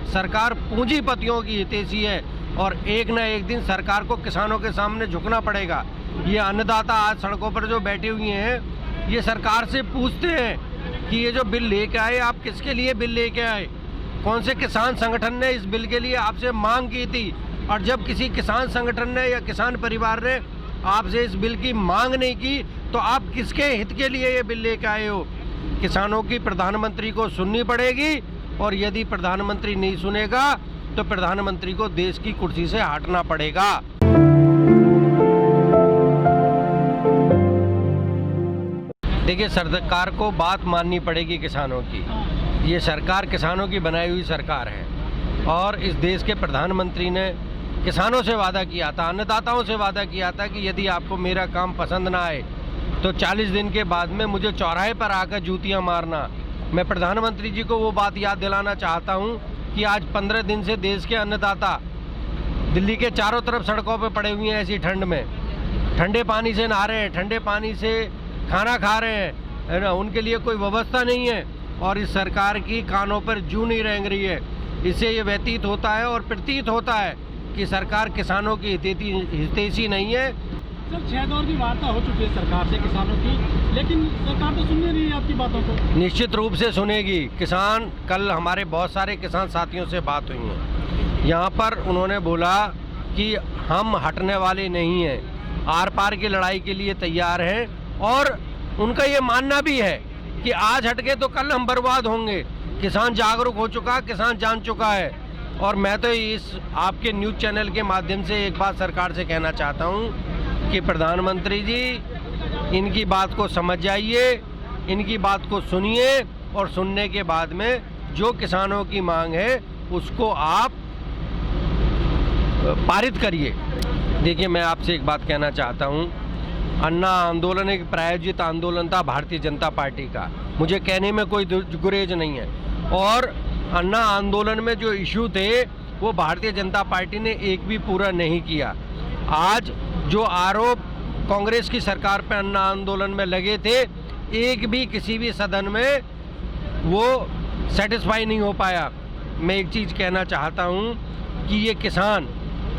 सरकार पूंजीपतियों की हितैषी है और एक न एक दिन सरकार को किसानों के सामने झुकना पड़ेगा। ये अन्नदाता आज सड़कों पर जो बैठे हुए हैं, ये सरकार से पूछते हैं कि ये जो बिल लेके आए, आप किसके लिए बिल लेके आए? कौन से किसान संगठन ने इस बिल के लिए आपसे मांग की थी? और जब किसी किसान संगठन ने या किसान परिवार ने आपसे इस बिल की मांग नहीं की, तो आप किसके हित के लिए ये बिल लेके आए हो? किसानों की प्रधानमंत्री को सुननी पड़ेगी, और यदि प्रधानमंत्री नहीं सुनेगा तो प्रधानमंत्री को देश की कुर्सी से हटना पड़ेगा। देखिए, सरकार को बात माननी पड़ेगी किसानों की। ये सरकार किसानों की बनाई हुई सरकार है और इस देश के प्रधानमंत्री ने किसानों से वादा किया था, अन्नदाताओं से वादा किया था कि यदि आपको मेरा काम पसंद ना आए तो 40 दिन के बाद में मुझे चौराहे पर आकर जूतियां मारना। मैं प्रधानमंत्री जी को वो बात याद दिलाना चाहता हूं कि आज 15 दिन से देश के अन्नदाता दिल्ली के चारों तरफ सड़कों पर पड़े हुए हैं। ऐसी ठंड में ठंडे पानी से नहा रहे हैं, ठंडे पानी से खाना खा रहे हैं, है ना। उनके लिए कोई व्यवस्था नहीं है और इस सरकार की कानों पर जूं नहीं रेंग रही है। इससे ये व्यतीत होता है और प्रतीत होता है कि सरकार किसानों की हितैषी नहीं है। सर, 6 दौर की वार्ता हो चुकी है सरकार से किसानों की, लेकिन सरकार तो सुन नहीं रही है आपकी बातों को। निश्चित रूप से सुनेगी। किसान, कल हमारे बहुत सारे किसान साथियों से बात हुई है, यहाँ पर उन्होंने बोला कि हम हटने वाले नहीं हैं, आर पार की लड़ाई के लिए तैयार हैं और उनका ये मानना भी है कि आज हटके तो कल हम बर्बाद होंगे। किसान जागरूक हो चुका, किसान जान चुका है। और मैं तो इस आपके न्यूज़ चैनल के माध्यम से एक बात सरकार से कहना चाहता हूं कि प्रधानमंत्री जी, इनकी बात को समझ जाइए, इनकी बात को सुनिए और सुनने के बाद में जो किसानों की मांग है उसको आप पारित करिए। देखिए, मैं आपसे एक बात कहना चाहता हूं, अन्ना आंदोलन एक प्रायोजित आंदोलन था भारतीय जनता पार्टी का। मुझे कहने में कोई गुरेज नहीं है और अन्ना आंदोलन में जो इशू थे वो भारतीय जनता पार्टी ने एक भी पूरा नहीं किया। आज जो आरोप कांग्रेस की सरकार पर अन्ना आंदोलन में लगे थे, एक भी किसी भी सदन में वो सेटिस्फाई नहीं हो पाया। मैं एक चीज़ कहना चाहता हूँ कि ये किसान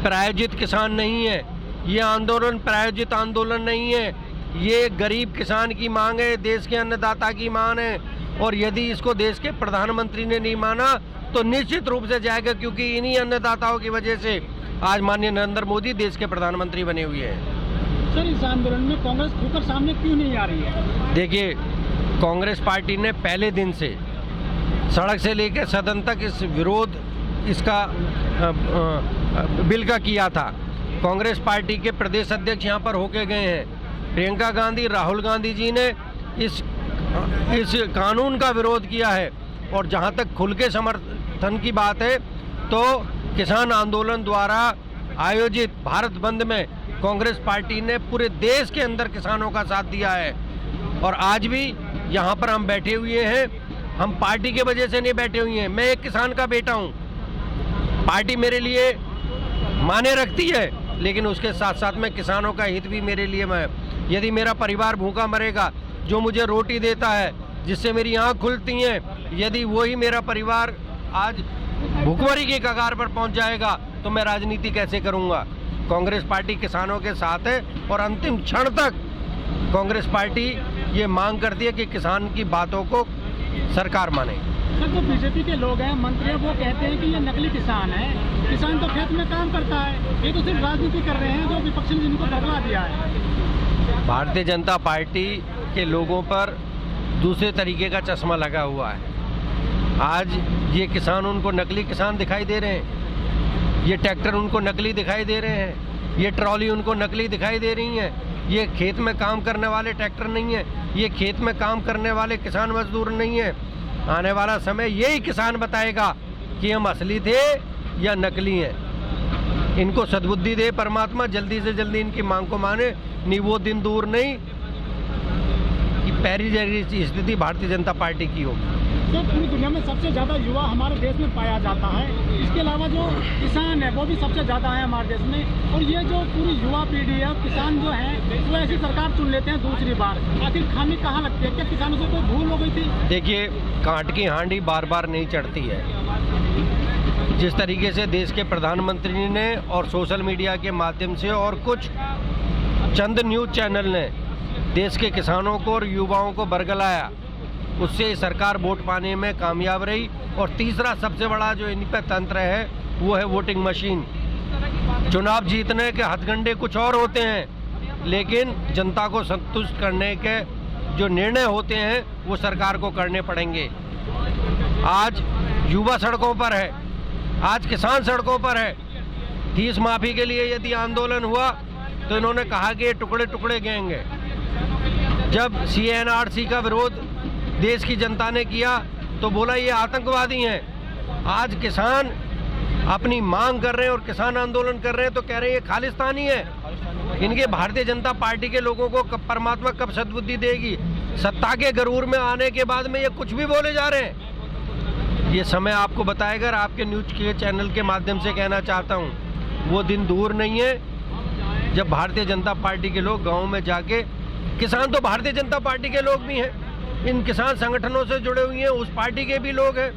प्रायोजित किसान नहीं है, ये आंदोलन प्रायोजित आंदोलन नहीं है, ये गरीब किसान की मांग है, देश के अन्नदाता की मांग है। और यदि इसको देश के प्रधानमंत्री ने नहीं माना तो निश्चित रूप से जाएगा, क्योंकि इन्हीं अन्नदाताओं की वजह से आज माननीय नरेंद्र मोदी देश के प्रधानमंत्री बने हुए हैं। सर, इस आंदोलन में कांग्रेस खुलकर सामने क्यों नहीं आ रही है? देखिए, कांग्रेस पार्टी ने पहले दिन से सड़क से लेकर सदन तक इस विरोध इसका बिल का किया था। कांग्रेस पार्टी के प्रदेश अध्यक्ष यहाँ पर होके गए हैं। प्रियंका गांधी, राहुल गांधी जी ने इस कानून का विरोध किया है। और जहाँ तक खुल के समर्थन की बात है तो किसान आंदोलन द्वारा आयोजित भारत बंद में कांग्रेस पार्टी ने पूरे देश के अंदर किसानों का साथ दिया है। और आज भी यहाँ पर हम बैठे हुए हैं, हम पार्टी के वजह से नहीं बैठे हुए हैं। मैं एक किसान का बेटा हूँ, पार्टी मेरे लिए माने रखती है, लेकिन उसके साथ साथ में किसानों का हित भी मेरे लिए है। यदि मेरा परिवार भूखा मरेगा, जो मुझे रोटी देता है, जिससे मेरी आँख खुलती हैं, यदि वही मेरा परिवार आज भूखमरी की कगार पर पहुंच जाएगा तो मैं राजनीति कैसे करूंगा? कांग्रेस पार्टी किसानों के साथ है और अंतिम क्षण तक कांग्रेस पार्टी ये मांग करती है कि किसान की बातों को सरकार माने। सर, जो बीजेपी के लोग हैं, मंत्री हैं, वो कहते हैं कि ये नकली किसान है, किसान तो खेत में काम करता है, ये तो सिर्फ राजनीति कर रहे हैं, जो विपक्ष ने जिनको भगवा दिया है। भारतीय जनता पार्टी के लोगों पर दूसरे तरीके का चश्मा लगा हुआ है। आज ये किसान उनको नकली किसान दिखाई दे रहे हैं, ये ट्रैक्टर उनको नकली दिखाई दे रहे हैं, ये ट्रॉली उनको नकली दिखाई दे रही हैं। ये खेत में काम करने वाले ट्रैक्टर नहीं है, ये खेत में काम करने वाले किसान मजदूर नहीं है। आने वाला समय यही किसान बताएगा कि हम असली थे या नकली हैं। इनको सद्बुद्धि दे परमात्मा, जल्दी से जल्दी इनकी मांग को माने। नहीं वो दिन दूर नहीं कि पैरी जैसी स्थिति भारतीय जनता पार्टी की होगी। तो पूरी दुनिया में सबसे ज़्यादा युवा हमारे देश में पाया जाता है, इसके अलावा जो किसान है वो भी सबसे ज़्यादा है हमारे देश में। और ये जो पूरी युवा पीढ़ी है, किसान जो है वो ऐसी सरकार चुन लेते हैं दूसरी बार। आखिर खामी कहाँ लगती है? क्या किसानों से कोई भूल हो गई थी? देखिए, कांट की हांडी बार बार नहीं चढ़ती है। जिस तरीके से देश के प्रधानमंत्री ने और सोशल मीडिया के माध्यम से और कुछ चंद न्यूज़ चैनल ने देश के किसानों को और युवाओं को बरगलाया, उससे सरकार वोट पाने में कामयाब रही। और तीसरा सबसे बड़ा जो इन पर तंत्र है वो है वोटिंग मशीन। चुनाव जीतने के हथकंडे कुछ और होते हैं, लेकिन जनता को संतुष्ट करने के जो निर्णय होते हैं वो सरकार को करने पड़ेंगे। आज युवा सड़कों पर है, आज किसान सड़कों पर है। फीस माफी के लिए यदि आंदोलन हुआ तो इन्होंने कहा कि ये टुकड़े टुकड़े गैंग है। जब CNRC का विरोध देश की जनता ने किया तो बोला ये आतंकवादी हैं। आज किसान अपनी मांग कर रहे हैं और किसान आंदोलन कर रहे हैं तो कह रहे हैं ये खालिस्तानी है। इनके भारतीय जनता पार्टी के लोगों को कब परमात्मा कब सद्बुद्धि देगी? सत्ता के गरूर में आने के बाद में ये कुछ भी बोले जा रहे हैं। ये समय आपको बताएगा। आपके न्यूज के चैनल के माध्यम से कहना चाहता हूँ, वो दिन दूर नहीं है जब भारतीय जनता पार्टी के लोग गाँव में जाके, किसान तो भारतीय जनता पार्टी के लोग भी हैं, इन किसान संगठनों से जुड़े हुए हैं, उस पार्टी के भी लोग हैं।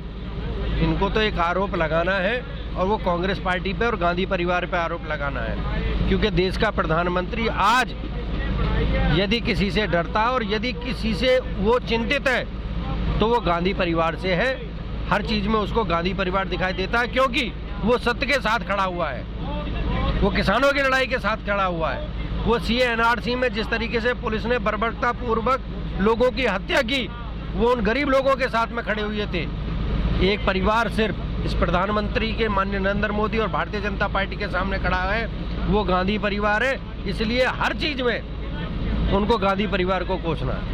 इनको तो एक आरोप लगाना है और वो कांग्रेस पार्टी पे और गांधी परिवार पे आरोप लगाना है, क्योंकि देश का प्रधानमंत्री आज यदि किसी से डरता और यदि किसी से वो चिंतित है तो वो गांधी परिवार से है। हर चीज़ में उसको गांधी परिवार दिखाई देता है, क्योंकि वो सत्य के साथ खड़ा हुआ है, वो किसानों की लड़ाई के साथ खड़ा हुआ है। वो CNRC में जिस तरीके से पुलिस ने बर्बरतापूर्वक लोगों की हत्या की, वो उन गरीब लोगों के साथ में खड़े हुए थे। एक परिवार सिर्फ इस प्रधानमंत्री के माननीय नरेंद्र मोदी और भारतीय जनता पार्टी के सामने खड़ा है, वो गांधी परिवार है। इसलिए हर चीज़ में उनको गांधी परिवार को कोसना है।